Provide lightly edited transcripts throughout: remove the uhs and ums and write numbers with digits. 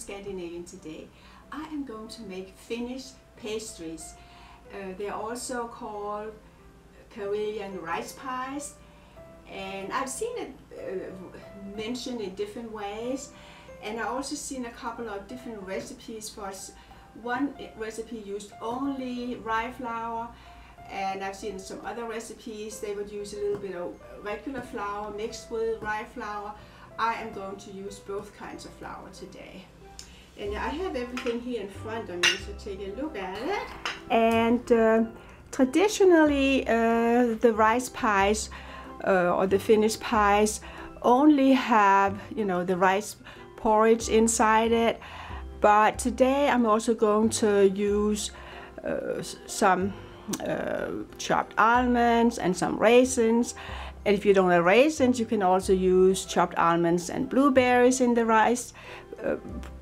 Scandinavian today. I am going to make Finnish pastries. They're also called Karelian rice pies, and I've seen it mentioned in different ways, and I've also seen a couple of different recipes. For one recipe used only rye flour, and I've seen some other recipes they would use a little bit of regular flour mixed with rye flour. I am going to use both kinds of flour today. And I have everything here in front of me, so take a look at it. And traditionally the rice pies or the Finnish pies only have, you know, the rice porridge inside it. But today I'm also going to use some chopped almonds and some raisins. And if you don't have raisins, you can also use chopped almonds and blueberries in the rice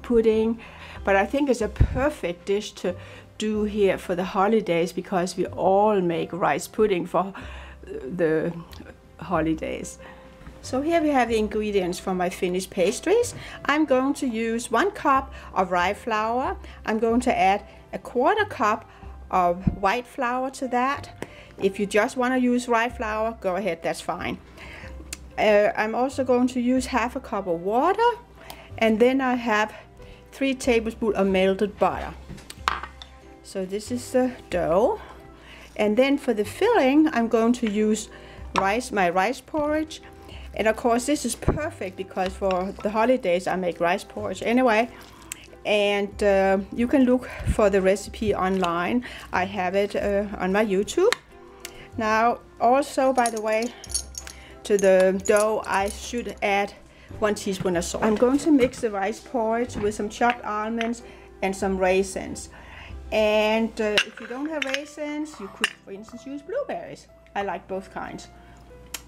pudding. But I think it's a perfect dish to do here for the holidays, because we all make rice pudding for the holidays. So here we have the ingredients for my Finnish pastries. I'm going to use 1 cup of rye flour. I'm going to add a 1/4 cup of white flour to that. If you just want to use rye flour, go ahead, that's fine. I'm also going to use 1/2 cup of water, and then I have 3 tablespoons of melted butter. So this is the dough. And then for the filling, I'm going to use my rice porridge. And of course this is perfect because for the holidays I make rice porridge anyway. And you can look for the recipe online. I have it on my YouTube. Now also, by the way, to the dough I should add 1 teaspoon of salt. I'm going to mix the rice porridge with some chopped almonds and some raisins. And if you don't have raisins, you could, for instance, use blueberries. I like both kinds.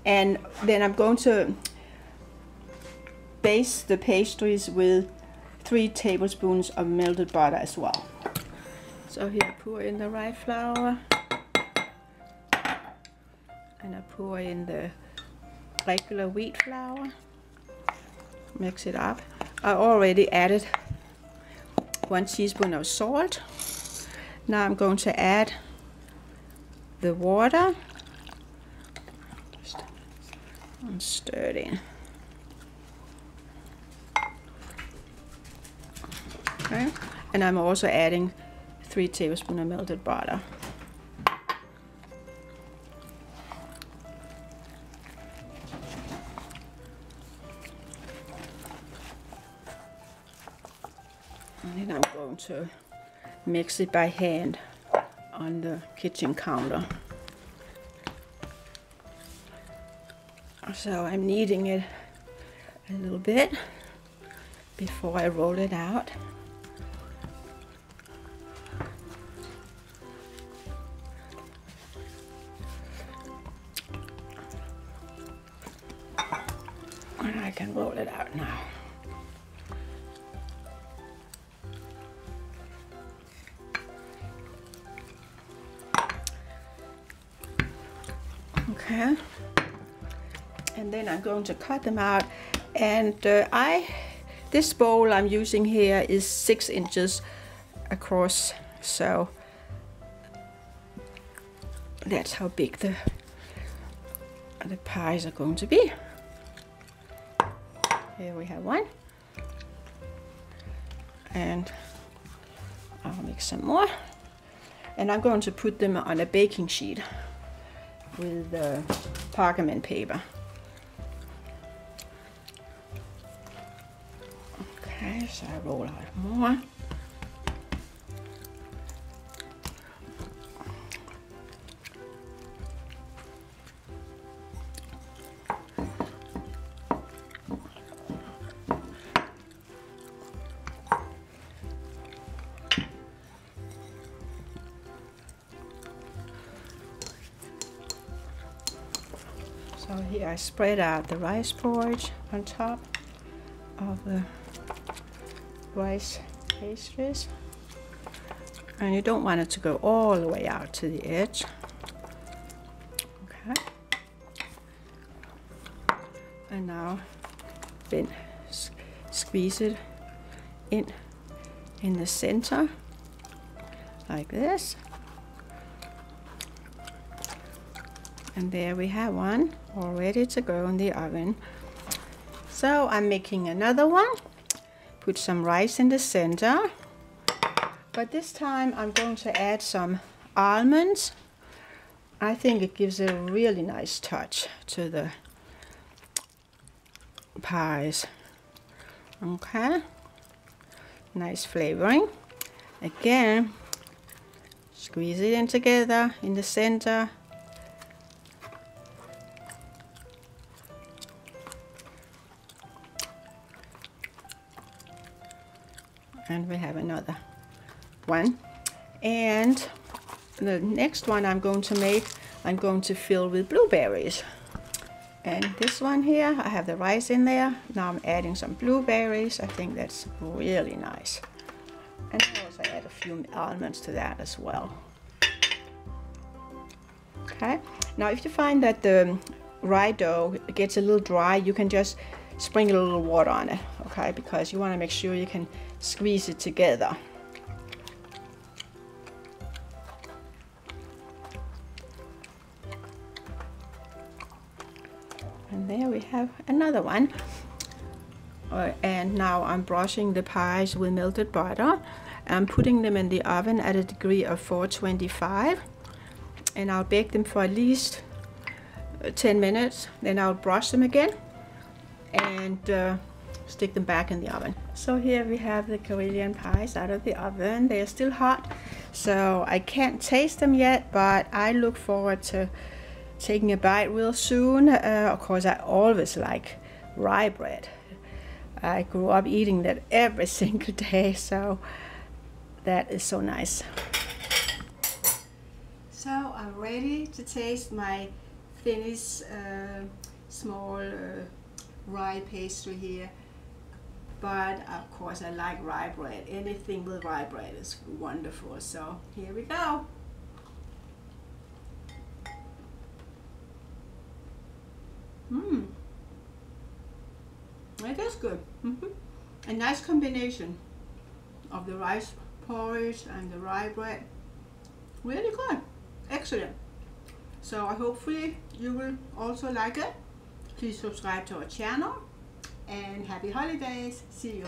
And then I'm going to base the pastries with 3 tablespoons of melted butter as well. So here I pour in the rye flour, and I pour in the regular wheat flour. Mix it up. I already added 1 teaspoon of salt. Now I'm going to add the water. Just stir it in. Okay. And I'm also adding 3 tablespoons of melted butter. And then I'm going to mix it by hand on the kitchen counter. So I'm kneading it a little bit before I roll it out. And I can roll it out now. Okay, and then I'm going to cut them out, and this bowl I'm using here is 6 inches across, so that's how big the pies are going to be. Here we have one, and I'll make some more, and I'm going to put them on a baking sheet with parchment paper. Okay, so I roll out more. So here I spread out the rice porridge on top of the rice pastries, and you don't want it to go all the way out to the edge. Okay, and now then squeeze it in the center, like this. And there we have one all ready to go in the oven. So I'm making another one. Put some rice in the center. But this time I'm going to add some almonds. I think it gives a really nice touch to the pies. Okay. Nice flavoring. Again, squeeze it in together in the center. And we have another one. And the next one I'm going to make, I'm going to fill with blueberries. And this one here, I have the rice in there. Now I'm adding some blueberries. I think that's really nice. And I also add a few almonds to that as well. Okay. Now if you find that the rye dough gets a little dry, you can just sprinkle a little water on it. Okay, because you want to make sure you can squeeze it together. And there we have another one. And now I'm brushing the pies with melted butter. I'm putting them in the oven at a degree of 425. And I'll bake them for at least 10 minutes. Then I'll brush them again and stick them back in the oven. So here we have the Karelian pies out of the oven. They are still hot, so I can't taste them yet, but I look forward to taking a bite real soon. Of course, I always like rye bread. I grew up eating that every single day, so that is so nice. So I'm ready to taste my Finnish small rye pastry here. But of course I like rye bread. Anything with rye bread is wonderful. So here we go. It is good. A nice combination of the rice porridge and the rye bread. Really good. Excellent. So hopefully you will also like it. Please subscribe to our channel and happy holidays. See you.